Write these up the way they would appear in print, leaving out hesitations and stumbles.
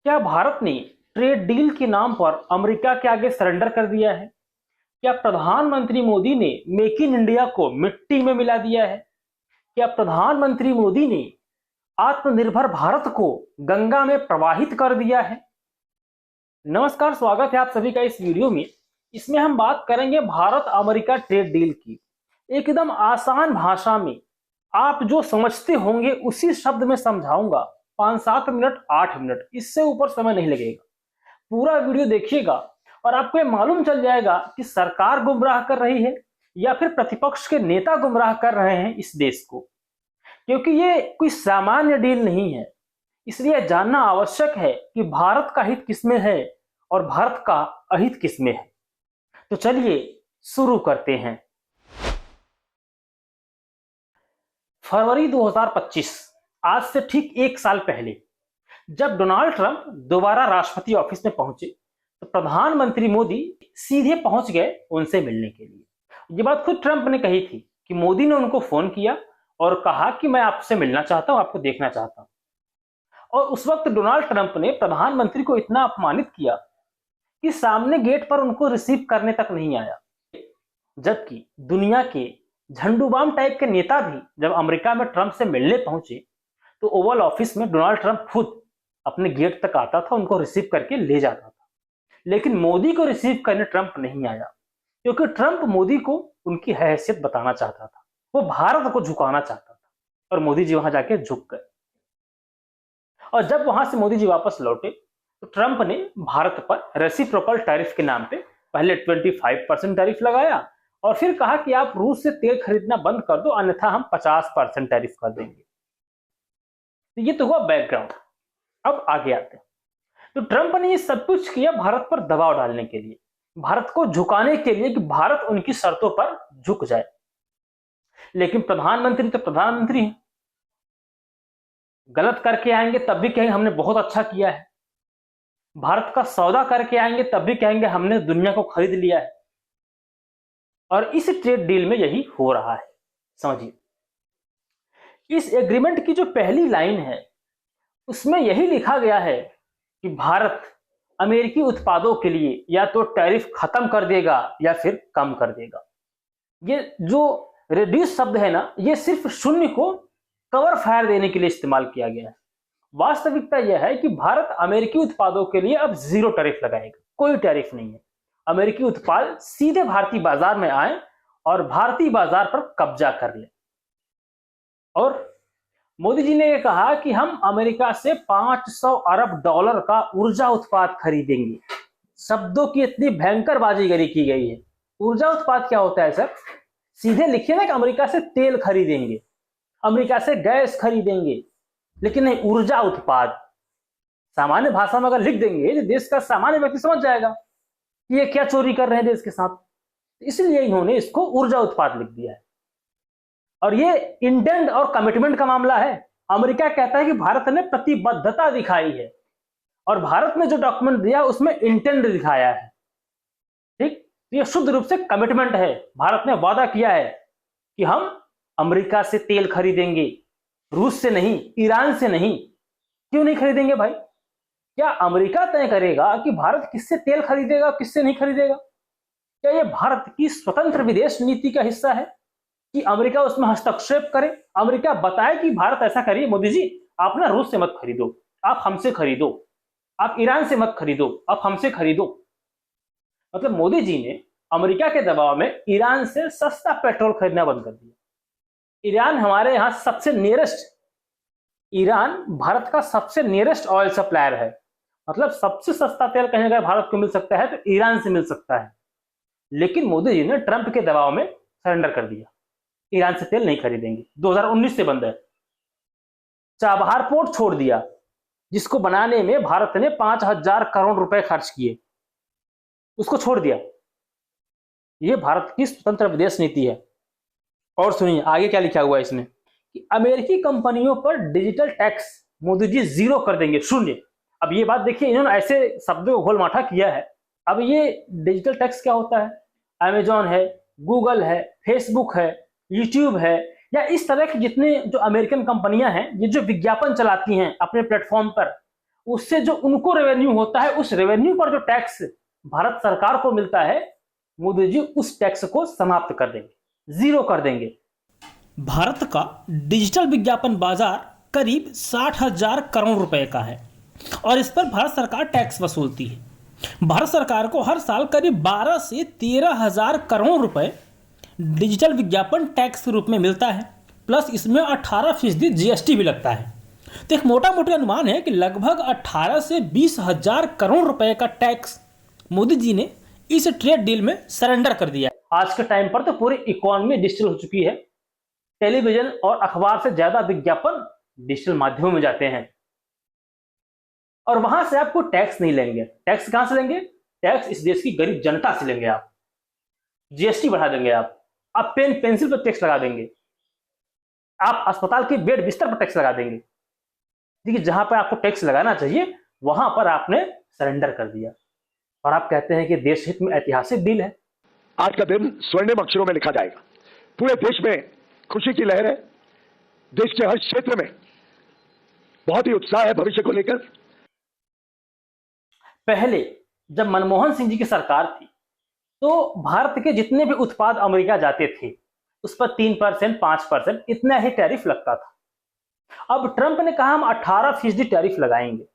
क्या भारत ने trade deal के नाम पर अमेरिका के आगे सरेंडर कर दिया है? क्या प्रधानमंत्री मोदी ने मेक इन इंडिया को मिट्टी में मिला दिया है? क्या प्रधानमंत्री मोदी ने आत्मनिर्भर भारत को गंगा में प्रवाहित कर दिया है? नमस्कार, स्वागत है आप सभी का इस वीडियो में। इसमें हम बात करेंगे भारत अमेरिका ट्रेड डील की। एकदम आसान भाषा में आप जो समझते होंगे उसी शब्द में समझाऊंगा। 5-7 मिनट 8 मिनट, इससे ऊपर समय नहीं लगेगा। पूरा वीडियो देखिएगा और आपको ये मालूम चल जाएगा कि सरकार गुमराह कर रही है या फिर प्रतिपक्ष के नेता गुमराह कर रहे हैं इस देश को। क्योंकि ये कोई सामान्य डील नहीं है, इसलिए जानना आवश्यक है कि भारत का हित किसमें है और भारत का अहित किसमें है। तो चलिए शुरू करते हैं। फरवरी 2025, आज से ठीक 1 साल पहले जब डोनाल्ड ट्रंप दोबारा राष्ट्रपति ऑफिस में पहुंचे तो प्रधानमंत्री मोदी सीधे पहुंच गए उनसे मिलने के लिए। ये बात खुद ट्रंप ने कही थी कि मोदी ने उनको फोन किया और कहा कि मैं आपसे मिलना चाहता हूं, आपको देखना चाहता हूं। और उस वक्त डोनाल्ड ट्रंप ने प्रधानमंत्री को इतना अपमानित किया कि सामने गेट पर उनको रिसीव करने तक नहीं आया। जबकि दुनिया के झंडूबाम टाइप के नेता भी जब अमेरिका में ट्रंप से मिलने पहुंचे तो ओवल ऑफिस में डोनाल्ड ट्रंप खुद अपने गेट तक आता था, उनको रिसीव करके ले जाता था। लेकिन मोदी को रिसीव करने ट्रंप नहीं आया, क्योंकि ट्रंप मोदी को उनकी हैसियत बताना चाहता था, वो भारत को झुकाना चाहता था। और मोदी जी वहां जाके झुक गए। और जब वहां से मोदी जी वापस लौटे तो ट्रंप ने भारत पर रेसिप्रोकल टैरिफ के नाम पे पहले 25% टैरिफ लगाया और फिर कहा कि आप रूस से तेल खरीदना बंद कर दो, अन्यथा हम 50% टैरिफ कर देंगे। तो ये तो हुआ बैकग्राउंड। अब आगे आते हैं। तो ट्रंप ने ये सब कुछ किया भारत पर दबाव डालने के लिए, भारत को झुकाने के लिए कि भारत उनकी शर्तों पर झुक जाए। लेकिन प्रधानमंत्री तो प्रधानमंत्री हैं, गलत करके आएंगे तब भी कहेंगे हमने बहुत अच्छा किया है, भारत का सौदा करके आएंगे तब भी कहेंगे हमने दुनिया को खरीद लिया है। और इस ट्रेड डील में यही हो रहा है। समझिए, इस एग्रीमेंट की जो पहली लाइन है उसमें यही लिखा गया है कि भारत अमेरिकी उत्पादों के लिए या तो टैरिफ खत्म कर देगा या फिर कम कर देगा। ये जो रिड्यूस शब्द है ना, ये सिर्फ शून्य को कवर फायर देने के लिए इस्तेमाल किया गया है। वास्तविकता यह है कि भारत अमेरिकी उत्पादों के लिए अब 0 टैरिफ लगाएगा, कोई टैरिफ नहीं है। अमेरिकी उत्पाद सीधे भारतीय बाजार में आए और भारतीय बाजार पर कब्जा कर ले। और मोदी जी ने यह कहा कि हम अमेरिका से 500 अरब डॉलर का ऊर्जा उत्पाद खरीदेंगे। शब्दों की इतनी भयंकर बाजीगरी की गई है। ऊर्जा उत्पाद क्या होता है सर? सीधे लिखिए ना कि अमेरिका से तेल खरीदेंगे, अमेरिका से गैस खरीदेंगे, लेकिन नहीं, ऊर्जा उत्पाद। सामान्य भाषा में अगर लिख देंगे तो देश का सामान्य व्यक्ति समझ जाएगा कि ये क्या चोरी कर रहे हैं देश के साथ। इसलिए इन्होंने इसको ऊर्जा उत्पाद लिख दिया है। और ये इंटेंट और कमिटमेंट का मामला है। अमेरिका कहता है कि भारत ने प्रतिबद्धता दिखाई है और भारत ने जो डॉक्यूमेंट दिया उसमें इंटेंट दिखाया है। ठीक, ये शुद्ध रूप से कमिटमेंट है। भारत ने वादा किया है कि हम अमेरिका से तेल खरीदेंगे, रूस से नहीं, ईरान से नहीं। क्यों नहीं खरीदेंगे भाई? क्या अमेरिका तय करेगा कि भारत किससे तेल खरीदेगा, किससे नहीं खरीदेगा? क्या यह भारत की स्वतंत्र विदेश नीति का हिस्सा है कि अमेरिका उसमें हस्तक्षेप करे? अमेरिका बताए कि भारत ऐसा करिए, मोदी जी आप ना रूस से मत खरीदो, आप हमसे खरीदो, आप ईरान से मत खरीदो, आप हमसे खरीदो। मतलब मोदी जी ने अमेरिका के दबाव में ईरान से सस्ता पेट्रोल खरीदना बंद कर दिया। ईरान हमारे यहां सबसे नियरेस्ट, ईरान भारत का सबसे नियरेस्ट ऑयल सप्लायर है। मतलब सबसे सस्ता तेल कहीं अगर भारत को मिल सकता है तो ईरान से मिल सकता है। लेकिन मोदी जी ने ट्रंप के दबाव में सरेंडर कर दिया, ईरान से तेल नहीं खरीदेंगे। 2019 से बंद है। चाबहार पोर्ट छोड़ दिया, जिसको बनाने में भारत ने 5000 करोड़ रुपए खर्च किए, उसको छोड़ दिया। यह भारत की स्वतंत्र विदेश नीति है। और सुनिए आगे क्या लिखा हुआ है इसमें कि अमेरिकी कंपनियों पर डिजिटल टैक्स मोदी जी 0 कर देंगे, शून्य। अब ये बात देखिए, इन्होंने ऐसे शब्दों को घोल-माठा किया है। अब ये डिजिटल टैक्स क्या होता है? अमेजॉन है, गूगल है, फेसबुक है, यूट्यूब है, या इस तरह की जितने जो अमेरिकन कंपनियां हैं, ये जो विज्ञापन चलाती हैं अपने प्लेटफॉर्म पर, उससे जो उनको रेवेन्यू होता है, उस रेवेन्यू पर जो टैक्स भारत सरकार को मिलता है, मोदी जी उस टैक्स को समाप्त कर देंगे, जीरो कर देंगे। भारत का डिजिटल विज्ञापन बाजार करीब 60,000 करोड़ रुपए का है और इस पर भारत सरकार टैक्स वसूलती है। भारत सरकार को हर साल करीब 12 से 13,000 करोड़ रुपए डिजिटल विज्ञापन टैक्स के रूप में मिलता है, प्लस इसमें 18% जीएसटी भी लगता है। तो एक मोटा मोटी अनुमान है कि लगभग 18 से 20,000 करोड़ रुपए का टैक्स मोदी जी ने इस ट्रेड डील में सरेंडर कर दिया। आज के टाइम पर तो पूरी इकोनॉमी डिजिटल हो चुकी है। टेलीविजन और अखबार से ज्यादा विज्ञापन डिजिटल माध्यमों में जाते हैं और वहां से आपको टैक्स नहीं लेंगे। टैक्स कहां से लेंगे? टैक्स इस देश की गरीब जनता से लेंगे। आप जीएसटी बढ़ा देंगे, आप पेन पेंसिल पर टैक्स लगा देंगे, आप अस्पताल के बेड बिस्तर पर टैक्स लगा देंगे। देखिए, जहां पर आपको टैक्स लगाना चाहिए वहां पर आपने सरेंडर कर दिया और आप कहते हैं कि देश हित में ऐतिहासिक डील है। आज का दिन स्वर्णिम अक्षरों में लिखा जाएगा। पूरे देश में खुशी की लहर है। देश के हर क्षेत्र में बहुत ही उत्साह है भविष्य को लेकर। पहले जब मनमोहन सिंह जी की सरकार थी तो भारत के जितने भी उत्पाद अमेरिका जाते थे उस पर 3%, 5% इतना ही टैरिफ लगता था। अब ट्रंप ने कहा हम 18% टैरिफ लगाएंगे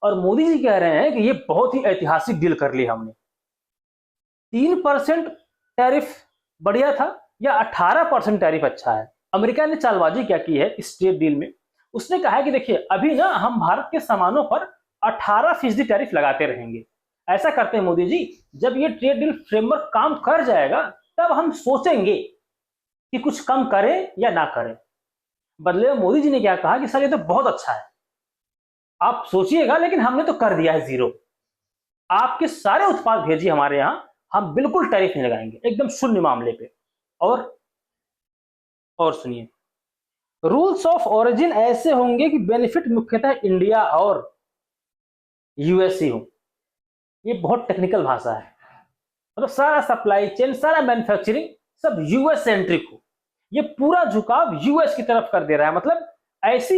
और मोदी जी कह रहे हैं कि ये बहुत ही ऐतिहासिक डील कर ली हमने। 3% टैरिफ बढ़िया था या 18% टैरिफ अच्छा है? अमेरिका ने चालबाजी क्या की है इस ट्रेड डील में? उसने कहा है कि देखिए, अभी ना हम भारत के सामानों पर 18% टैरिफ लगाते रहेंगे। ऐसा करते हैं मोदी जी, जब ये ट्रेड डील फ्रेमवर्क काम कर जाएगा तब हम सोचेंगे कि कुछ कम करें या ना करें। बदले में मोदी जी ने क्या कहा कि सर ये तो बहुत अच्छा है, आप सोचिएगा, लेकिन हमने तो कर दिया है जीरो। आपके सारे उत्पाद भेजिए हमारे यहां, हम बिल्कुल टैरिफ नहीं लगाएंगे, एकदम शून्य मामले पे। और सुनिए, रूल्स ऑफ ओरिजिन ऐसे होंगे कि बेनिफिट मुख्यतः इंडिया और यूएसए हो। ये बहुत टेक्निकल भाषा है, मतलब सारा सप्लाई चेन, सारा मैन्युफैक्चरिंग सब यूएस सेंट्रिक हो। ये पूरा झुकाव यूएस की तरफ कर दे रहा है। मतलब ऐसी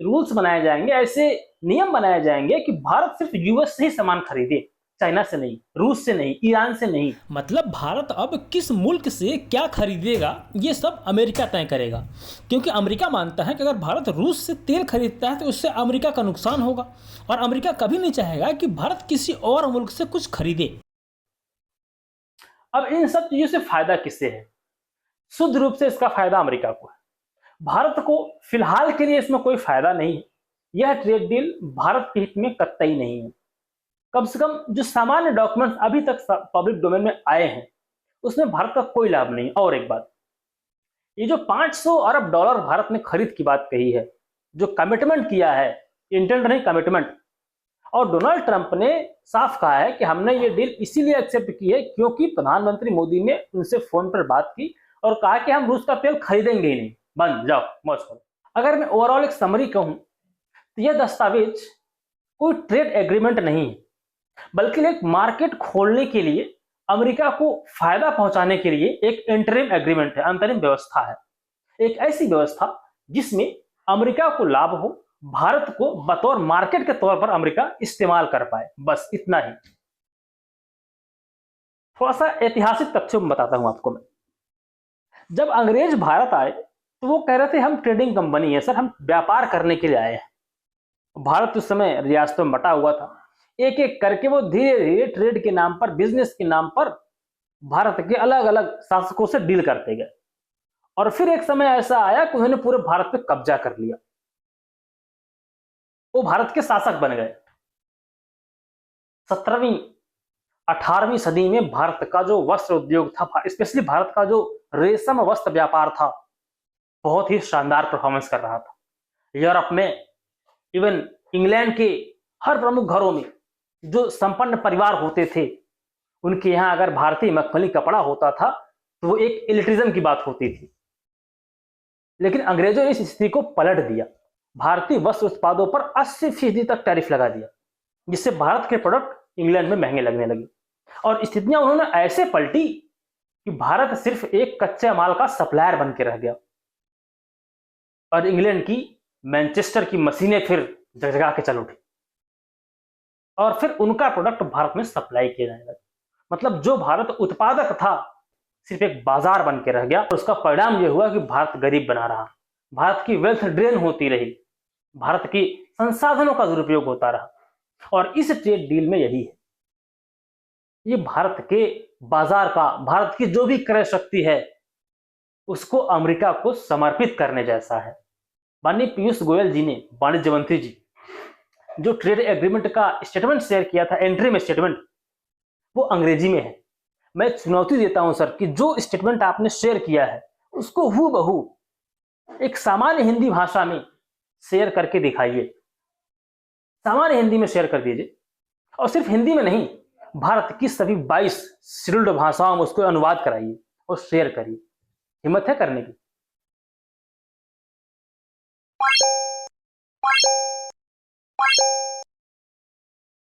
रूल्स बनाए जाएंगे, ऐसे नियम बनाए जाएंगे कि भारत सिर्फ यूएस से ही सामान खरीदे, चाइना से नहीं, रूस से नहीं, ईरान से नहीं। मतलब भारत अब किस मुल्क से क्या खरीदेगा ये सब अमेरिका तय करेगा, क्योंकि अमेरिका मानता है कि अगर भारत रूस से तेल खरीदता है तो उससे अमेरिका का नुकसान होगा और अमेरिका कभी नहीं चाहेगा कि भारत किसी और मुल्क से कुछ खरीदे। अब इन सब चीजों से फायदा किससे है? शुद्ध रूप से इसका फायदा अमेरिका को है। भारत को फिलहाल के लिए इसमें कोई फायदा नहीं है। यह ट्रेड डील भारत के हित में कतई नहीं है। कम से कम जो सामान्य डॉक्यूमेंट्स अभी तक पब्लिक डोमेन में आए हैं उसमें भारत का कोई लाभ नहीं। और एक बात, ये जो 500 अरब डॉलर भारत ने खरीद की बात कही है, जो कमिटमेंट किया है, इंटेंट नहीं कमिटमेंट, और डोनाल्ड ट्रंप ने साफ कहा है कि हमने ये डील इसीलिए एक्सेप्ट की है क्योंकि प्रधानमंत्री मोदी ने उनसे फोन पर बात की और कहा कि हम रूस का तेल खरीदेंगे ही नहीं, बंद, जाओ मौज करो। अगर मैं ओवरऑल एक समरी कहूं तो यह दस्तावेज कोई ट्रेड एग्रीमेंट नहीं है, बल्कि एक मार्केट खोलने के लिए, अमेरिका को फायदा पहुंचाने के लिए एक इंटरिम एग्रीमेंट है, अंतरिम व्यवस्था है। एक ऐसी व्यवस्था जिसमें अमेरिका को लाभ हो, भारत को बतौर मार्केट के तौर पर अमेरिका इस्तेमाल कर पाए, बस इतना ही। थोड़ा सा ऐतिहासिक तथ्यों में बताता हूं आपको मैं। जब अंग्रेज भारत आए तो वो कह रहे थे हम ट्रेडिंग कंपनी है सर, हम व्यापार करने के लिए आए हैं। भारत उस समय रियासतों में बटा हुआ था। एक एक करके वो धीरे धीरे ट्रेड के नाम पर, बिजनेस के नाम पर भारत के अलग अलग शासकों से डील करते गए और फिर एक समय ऐसा आया कि उन्होंने पूरे भारत पे कब्जा कर लिया। वो भारत के शासक बन गए। 17वीं 18वीं सदी में भारत का जो वस्त्र उद्योग था, स्पेशली भारत का जो रेशम वस्त्र व्यापार था, बहुत ही शानदार परफॉर्मेंस कर रहा था। यूरोप में, इवन इंग्लैंड के हर प्रमुख घरों में जो संपन्न परिवार होते थे, उनके यहां अगर भारतीय मखमली कपड़ा होता था तो वो एक एलिटिज्म की बात होती थी। लेकिन अंग्रेजों ने इस स्थिति को पलट दिया। भारतीय वस्त्र उत्पादों पर 80% तक टैरिफ लगा दिया, जिससे भारत के प्रोडक्ट इंग्लैंड में महंगे लगने लगे। और स्थितियां उन्होंने ऐसे पलटी कि भारत सिर्फ एक कच्चे माल का सप्लायर बन के रह गया और इंग्लैंड की मैनचेस्टर की मशीनें फिर जगजगा के चल उठी। और फिर उनका प्रोडक्ट भारत में सप्लाई किया जाने लगा। मतलब जो भारत उत्पादक था सिर्फ एक बाजार बन के रह गया। और उसका परिणाम यह हुआ कि भारत गरीब बना रहा, भारत की वेल्थ ड्रेन होती रही, भारत की संसाधनों का दुरुपयोग होता रहा। और इस ट्रेड डील में यही है, ये भारत के बाजार का, भारत की जो भी क्रय शक्ति है उसको अमेरिका को समर्पित करने जैसा है। माननीय पीयूष गोयल जी ने, वाणिज्य मंत्री जी, जो ट्रेड एग्रीमेंट का स्टेटमेंट शेयर किया था, एंट्री स्टेटमेंट, वो अंग्रेजी में है। मैं चुनौती देता हूं सर कि जो स्टेटमेंट आपने शेयर किया है उसको हूबहू एक सामान्य हिंदी भाषा में शेयर करके दिखाइए, सामान्य हिंदी में शेयर कर दीजिए। और सिर्फ हिंदी में नहीं, भारत की सभी 22 शेड्यूल्ड भाषाओं में उसको अनुवाद कराइए और शेयर करिए। हिम्मत है करने की?